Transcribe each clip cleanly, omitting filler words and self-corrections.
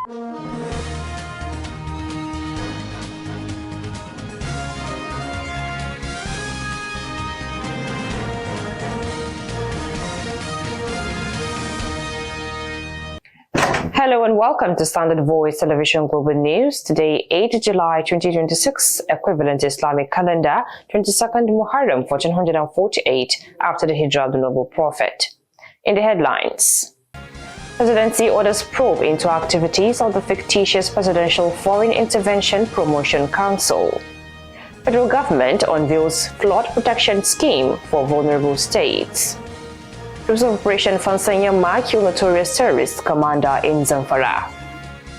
Hello and welcome to Standard Voice Television Global News. Today, 8 July 2026, equivalent Islamic calendar, 22nd Muharram 1448 after the Hijrah of the Noble Prophet. In the headlines, Presidency orders probe into activities of the fictitious Presidential Foreign Intervention Promotion Council. Federal government unveils flood protection scheme for vulnerable states. Troops of Operation Fansanyama kill notorious terrorist commander in Zamfara.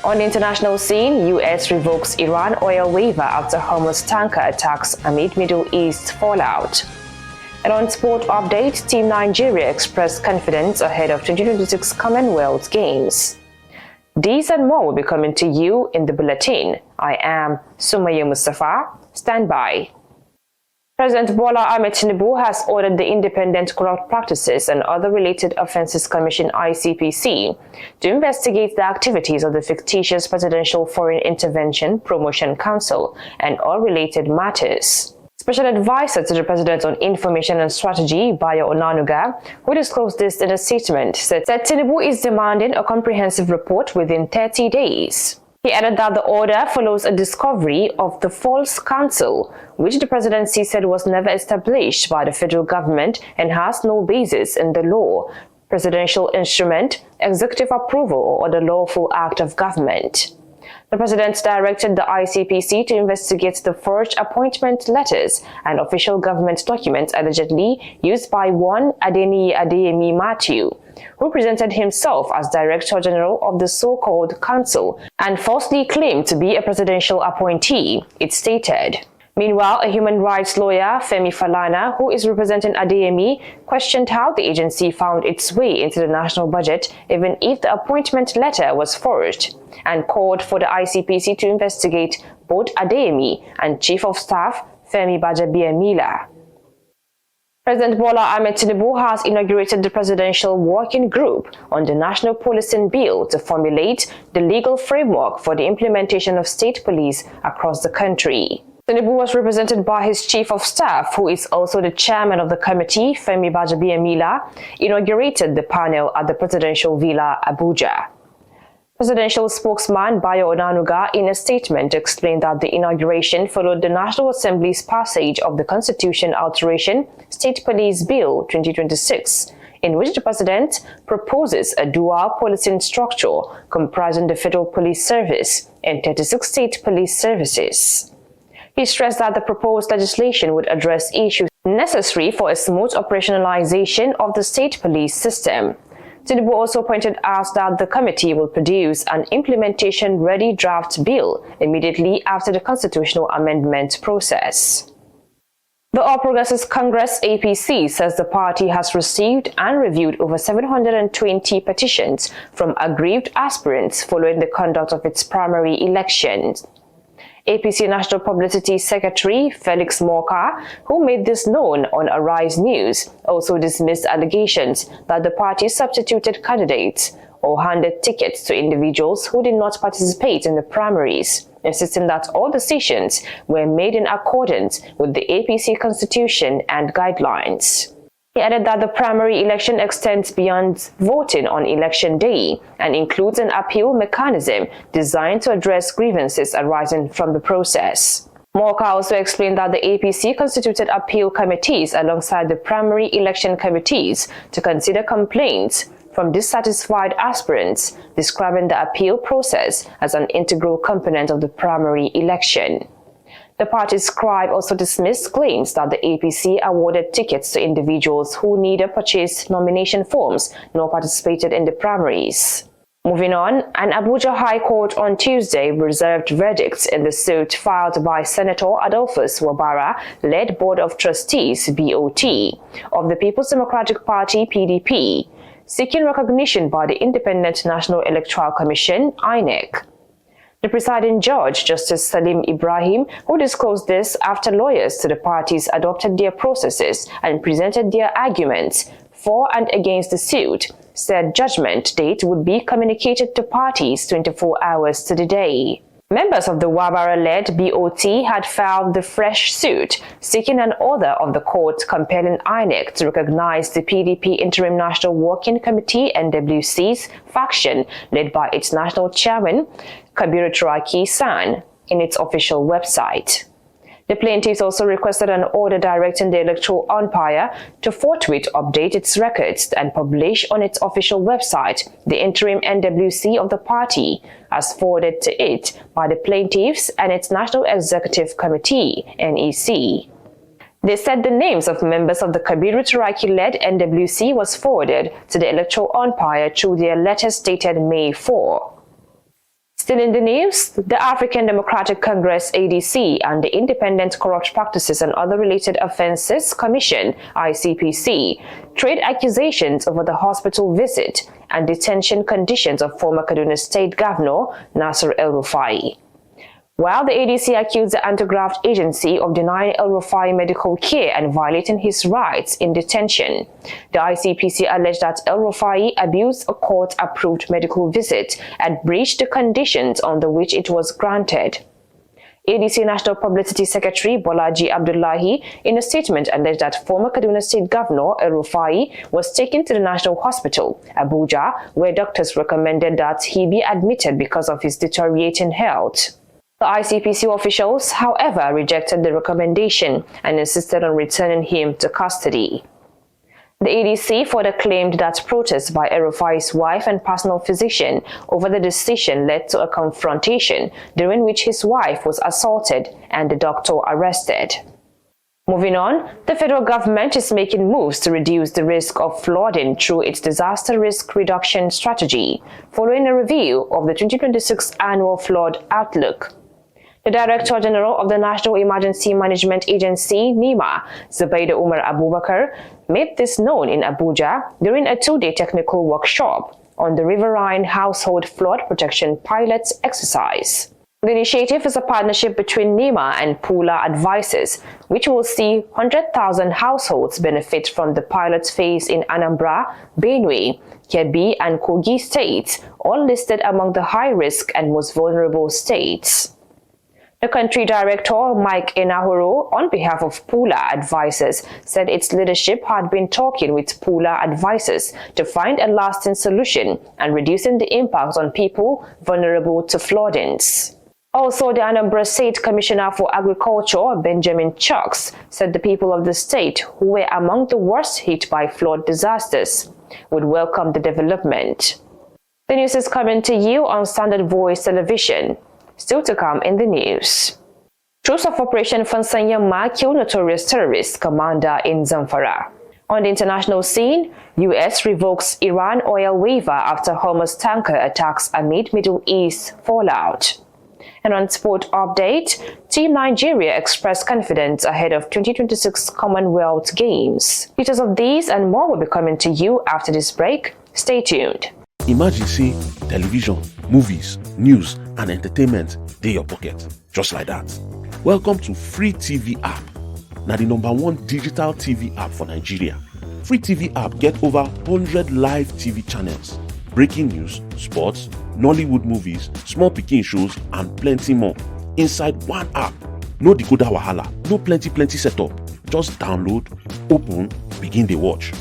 On the international scene, U.S. revokes Iran oil waiver after Hormuz tanker attacks amid Middle East fallout. And on sport update, Team Nigeria expressed confidence ahead of 2026 Commonwealth Games. These and more will be coming to you in the bulletin. I am Sumaya Mustafa. Stand by. President Bola Ahmed Tinubu has ordered the Independent Corrupt Practices and Other Related Offences Commission (ICPC) to investigate the activities of the fictitious Presidential Foreign Intervention Promotion Council and all related matters. Special Advisor to the President on Information and Strategy, Bayo Onanuga, who disclosed this in a statement, said Tinubu is demanding a comprehensive report within 30 days. He added that the order follows a discovery of the false council, which the presidency said was never established by the federal government and has no basis in the law, presidential instrument, executive approval, or other lawful act of government. The president directed the ICPC to investigate the forged appointment letters and official government documents allegedly used by one Adeniyi Adeyemi Matthew, who presented himself as Director General of the so-called council and falsely claimed to be a presidential appointee, it stated. Meanwhile, a human rights lawyer, Femi Falana, who is representing Adeyemi, questioned how the agency found its way into the national budget even if the appointment letter was forged, and called for the ICPC to investigate both Adeyemi and Chief of Staff Femi Gbajabiamila. President Bola Ahmed Tinubu has inaugurated the Presidential Working Group on the National Policing Bill to formulate the legal framework for the implementation of state police across the country. Tinubu was represented by his Chief of Staff, who is also the chairman of the committee, Femi Gbajabiamila, inaugurated the panel at the Presidential Villa, Abuja. Presidential spokesman Bayo Onanuga, in a statement, explained that the inauguration followed the National Assembly's passage of the Constitution Alteration State Police Bill 2026, in which the president proposes a dual policing structure comprising the Federal Police Service and 36 state police services. He stressed that the proposed legislation would address issues necessary for a smooth operationalization of the state police system. Tinubu also pointed out that the committee will produce an implementation-ready draft bill immediately after the constitutional amendment process. The All Progressives Congress APC says the party has received and reviewed over 720 petitions from aggrieved aspirants following the conduct of its primary elections. APC National Publicity Secretary Felix Morka, who made this known on Arise News, also dismissed allegations that the party substituted candidates or handed tickets to individuals who did not participate in the primaries, insisting that all decisions were made in accordance with the APC constitution and guidelines. He added that the primary election extends beyond voting on election day and includes an appeal mechanism designed to address grievances arising from the process. Morka also explained that the APC constituted appeal committees alongside the primary election committees to consider complaints from dissatisfied aspirants, describing the appeal process as an integral component of the primary election. The party's scribe also dismissed claims that the APC awarded tickets to individuals who neither purchased nomination forms nor participated in the primaries. Moving on, an Abuja High Court on Tuesday reserved verdicts in the suit filed by Senator Adolphus Wabara-led Board of Trustees (BOT) of the People's Democratic Party (PDP), seeking recognition by the Independent National Electoral Commission (INEC). The presiding judge, Justice Salim Ibrahim, who disclosed this after lawyers to the parties adopted their processes and presented their arguments, for and against the suit, said judgment date would be communicated to parties 24 hours to the day. Members of the Wabara-led BOT had filed the fresh suit, seeking an order of the court compelling INEC to recognize the PDP Interim National Working Committee (NWC's) faction led by its national chairman, Kabiru Turaki San, in its official website. The plaintiffs also requested an order directing the electoral umpire to forthwith update its records and publish on its official website the interim NWC of the party, as forwarded to it by the plaintiffs and its National Executive Committee, NEC. They said the names of members of the Kabiru Turaki-led NWC was forwarded to the electoral umpire through their letters dated May 4. Still in the news, the African Democratic Congress ADC and the Independent Corrupt Practices and Other Related Offences Commission ICPC trade accusations over the hospital visit and detention conditions of former Kaduna State Governor Nasir El-Rufai. While the ADC accused the anti-graft agency of denying El-Rufai medical care and violating his rights in detention, the ICPC alleged that El-Rufai abused a court-approved medical visit and breached the conditions under which it was granted. ADC National Publicity Secretary Bolaji Abdullahi, in a statement, alleged that former Kaduna State Governor El-Rufai was taken to the National Hospital, Abuja, where doctors recommended that he be admitted because of his deteriorating health. The ICPC officials, however, rejected the recommendation and insisted on returning him to custody. The ADC further claimed that protests by El-Rufai's wife and personal physician over the decision led to a confrontation during which his wife was assaulted and the doctor arrested. Moving on, the federal government is making moves to reduce the risk of flooding through its disaster risk reduction strategy, following a review of the 2026 annual flood outlook. The Director General of the National Emergency Management Agency, NEMA, Zubaida Umar Abubakar, made this known in Abuja during a two-day technical workshop on the Riverine Household Flood Protection Pilots exercise. The initiative is a partnership between NEMA and Pula Advisors, which will see 100,000 households benefit from the pilot phase in Anambra, Benue, Kebbi, and Kogi states, all listed among the high-risk and most vulnerable states. The country director, Mike Enahoro, on behalf of Pula Advisors, said its leadership had been talking with Pula Advisors to find a lasting solution and reducing the impact on people vulnerable to floodings. Also, the Anambra State Commissioner for Agriculture, Benjamin Chucks, said the people of the state, who were among the worst hit by flood disasters, would welcome the development. The news is coming to you on Standard Voice Television. Still to come in the news. Troops of Operation Fansanyama killed notorious terrorist commander in Zamfara. On the international scene, U.S. revokes Iran oil waiver after Hormuz tanker attacks amid Middle East fallout. And on sport update, Team Nigeria expressed confidence ahead of 2026 Commonwealth Games. Details of these and more will be coming to you after this break. Stay tuned. Imagine say television, movies, news and entertainment dey your pocket, just like that. Welcome to Free TV app. Now the #1 digital TV app for Nigeria. Free TV app get over 100 live TV channels, breaking news, sports, Nollywood movies, small pikin shows and plenty more inside one app. No decoder wahala, no plenty setup. Just download, open, begin the watch.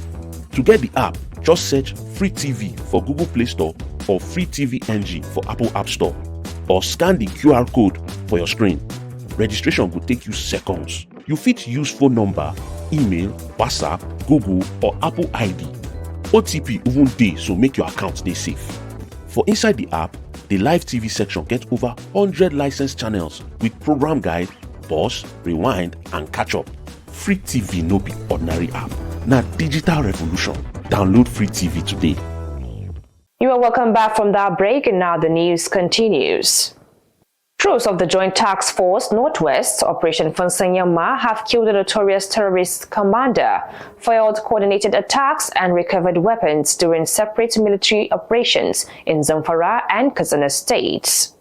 To get the app, just search Free TV for Google Play Store or Free TV NG for Apple App Store, or scan the QR code for your screen. Registration will take you seconds. You fit use phone number, email, WhatsApp, Google or Apple ID. OTP even dey, so make your account dey safe. For inside the app, the live TV section get over 100 licensed channels with program guide, pause, rewind and catch up. Free TV no be ordinary app. Na digital revolution. Download Free TV today. You are welcome back from that break, and now the news continues. Troops of the Joint Task Force Northwest, Operation Fansanyama, have killed a notorious terrorist commander, foiled coordinated attacks and recovered weapons during separate military operations in Zamfara and Katsina states.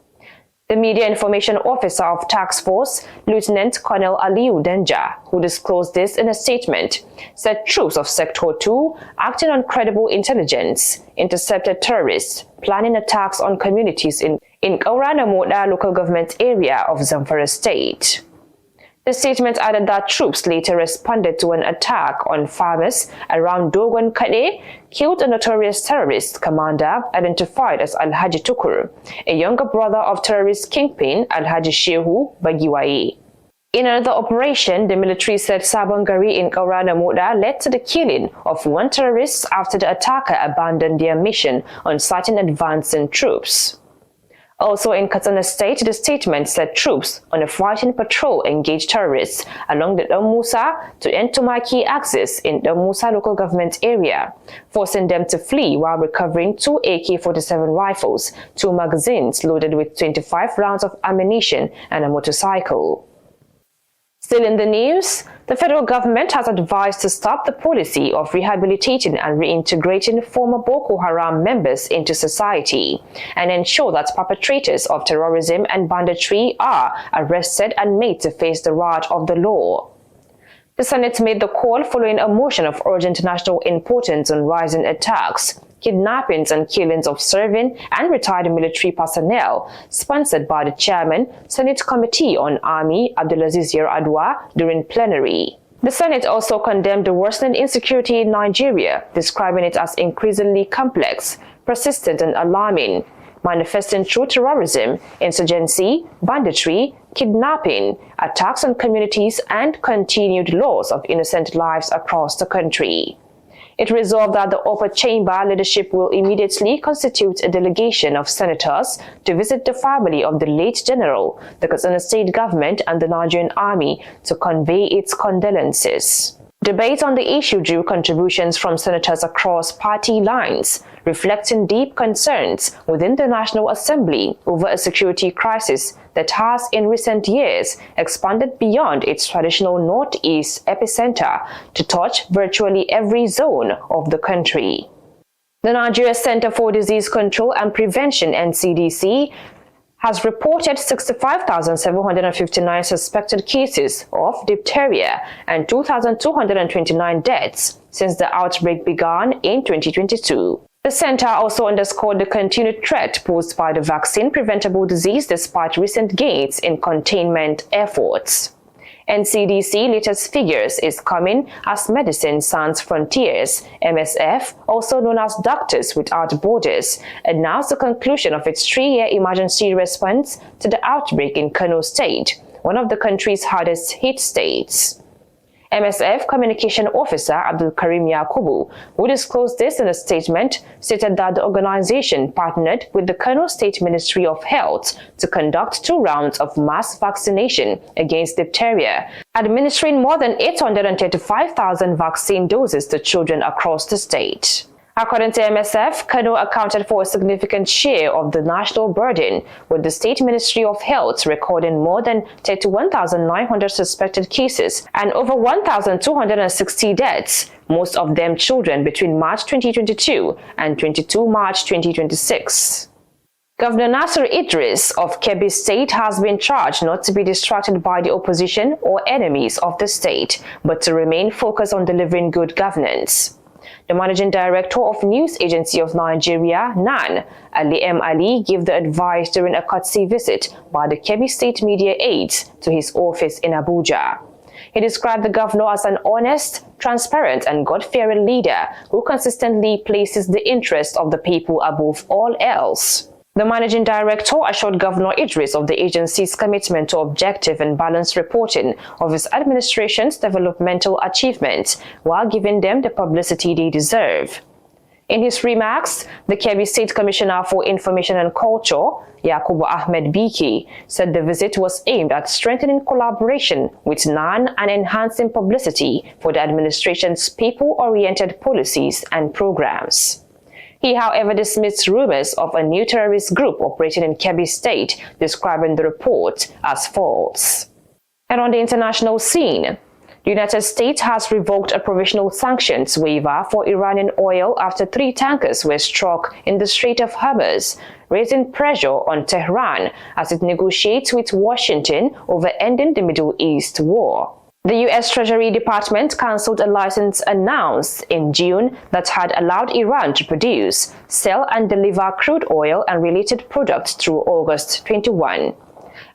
The Media Information Officer of Task Force, Lieutenant Colonel Aliu Denja, who disclosed this in a statement, said troops of Sector 2, acting on credible intelligence, intercepted terrorists planning attacks on communities in Kaurana Moda local government area of Zamfara State. The statement added that troops later responded to an attack on farmers around Dogon Kade, killed a notorious terrorist commander identified as Alhaji Tukur, a younger brother of terrorist kingpin Alhaji Shehu Bagiwaye. In another operation, the military said Sabongari in Kaurana Moda led to the killing of one terrorist after the attacker abandoned their mission on sighting advancing troops. Also in Katsina State, the statement said troops on a fighting patrol engaged terrorists along the Dan Musa to Entomaki axis in the Musa local government area, forcing them to flee while recovering 2 AK-47 rifles, 2 magazines loaded with 25 rounds of ammunition, and a motorcycle. Still in the news, the federal government has advised to stop the policy of rehabilitating and reintegrating former Boko Haram members into society and ensure that perpetrators of terrorism and banditry are arrested and made to face the wrath of the law. The Senate made the call following a motion of urgent national importance on rising attacks, kidnappings and killings of serving and retired military personnel, sponsored by the chairman, Senate Committee on Army, Abdulaziz Yar'Adua, during plenary. The Senate also condemned the worsening insecurity in Nigeria, describing it as increasingly complex, persistent and alarming, manifesting through terrorism, insurgency, banditry, kidnapping, attacks on communities, and continued loss of innocent lives across the country. It resolved that the upper chamber leadership will immediately constitute a delegation of senators to visit the family of the late general, the Katsina State government, and the Nigerian Army to convey its condolences. Debate on the issue drew contributions from senators across party lines, reflecting deep concerns within the National Assembly over a security crisis that has in recent years expanded beyond its traditional northeast epicenter to touch virtually every zone of the country. The Nigeria Center for Disease Control and Prevention (NCDC) has reported 65,759 suspected cases of diphtheria and 2,229 deaths since the outbreak began in 2022. The center also underscored the continued threat posed by the vaccine-preventable disease despite recent gains in containment efforts. NCDC latest figures is coming as Medicine Sans Frontiers, MSF, also known as Doctors Without Borders, announced the conclusion of its 3-year emergency response to the outbreak in Kano State, one of the country's hardest hit states. MSF Communication Officer Abdul Karim Yakubu, who disclosed this in a statement, stated that the organization partnered with the Kano State Ministry of Health to conduct 2 rounds of mass vaccination against diphtheria, administering more than 835,000 vaccine doses to children across the state. According to MSF, Kano accounted for a significant share of the national burden, with the State Ministry of Health recording more than 31,900 suspected cases and over 1,260 deaths, most of them children between March 2022 and 22 March 2026. Governor Nasir Idris of Kebbi State has been charged not to be distracted by the opposition or enemies of the state, but to remain focused on delivering good governance. The Managing Director of News Agency of Nigeria, NAN, Ali M. Ali, gave the advice during a courtesy visit by the Kebbi State media aides to his office in Abuja. He described the governor as an honest, transparent, and God-fearing leader who consistently places the interests of the people above all else. The Managing Director assured Governor Idris of the agency's commitment to objective and balanced reporting of his administration's developmental achievements while giving them the publicity they deserve. In his remarks, the Kebbi State Commissioner for Information and Culture, Yakubu Ahmed Biki, said the visit was aimed at strengthening collaboration with NAN and enhancing publicity for the administration's people-oriented policies and programs. He, however, dismissed rumors of a new terrorist group operating in Kebbi State, describing the report as false. And on the international scene, the United States has revoked a provisional sanctions waiver for Iranian oil after 3 tankers were struck in the Strait of Hormuz, raising pressure on Tehran as it negotiates with Washington over ending the Middle East war. The U.S. Treasury Department cancelled a license announced in June that had allowed Iran to produce, sell and deliver crude oil and related products through August 21.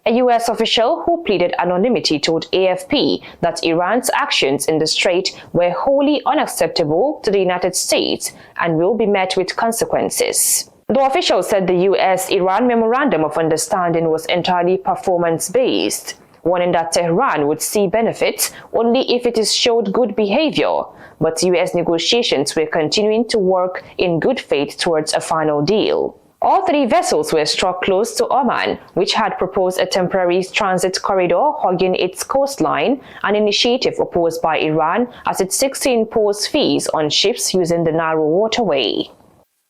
A U.S. official who pleaded anonymity told AFP that Iran's actions in the strait were wholly unacceptable to the United States and will be met with consequences. The official said the U.S.-Iran Memorandum of Understanding was entirely performance-based, warning that Tehran would see benefits only if it is showed good behavior, but U.S. negotiations were continuing to work in good faith towards a final deal. All three vessels were struck close to Oman, which had proposed a temporary transit corridor hugging its coastline, an initiative opposed by Iran as it seeks to impose fees on ships using the narrow waterway.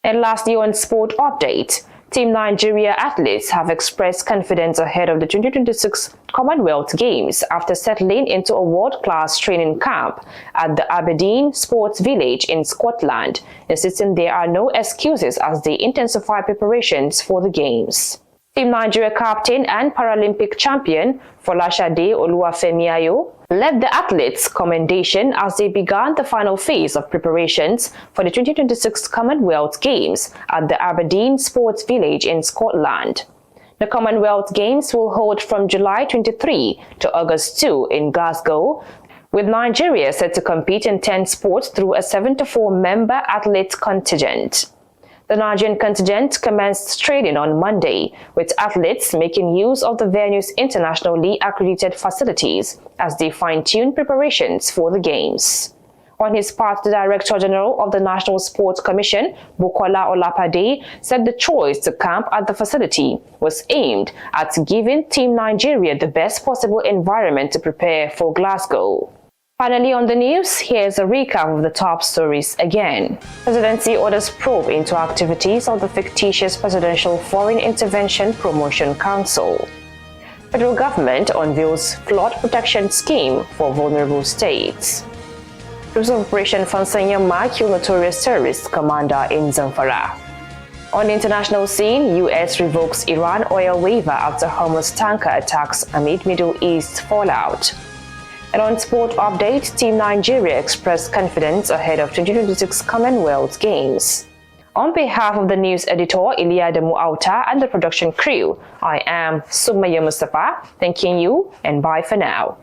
And lastly, on Sport Update, Team Nigeria athletes have expressed confidence ahead of the 2026 Commonwealth Games after settling into a world-class training camp at the Aberdeen Sports Village in Scotland, insisting there are no excuses as they intensify preparations for the Games. Team Nigeria captain and Paralympic champion Folashade Oluwafemi led the athletes' commendation as they began the final phase of preparations for the 2026 Commonwealth Games at the Aberdeen Sports Village in Scotland. The Commonwealth Games will hold from July 23 to August 2 in Glasgow, with Nigeria set to compete in 10 sports through a 74-member athlete contingent. The Nigerian contingent commenced training on Monday, with athletes making use of the venue's internationally accredited facilities as they fine-tune preparations for the Games. On his part, the Director General of the National Sports Commission, Bukola Olapade, said the choice to camp at the facility was aimed at giving Team Nigeria the best possible environment to prepare for Glasgow. Finally on the news, here's a recap of the top stories again. Presidency orders probe into activities of the fictitious Presidential Foreign Intervention Promotion Council. Federal government unveils flood protection scheme for vulnerable states. Troops of Operation Fansanyama kill notorious terrorist commander in Zamfara. On the international scene, U.S. revokes Iran oil waiver after Hormuz tanker attacks amid Middle East fallout. And on Sport Update, Team Nigeria expressed confidence ahead of 2026 Commonwealth Games. On behalf of the news editor, Iliadamu Auta, and the production crew, I am Sumaya Mustafa, thanking you and bye for now.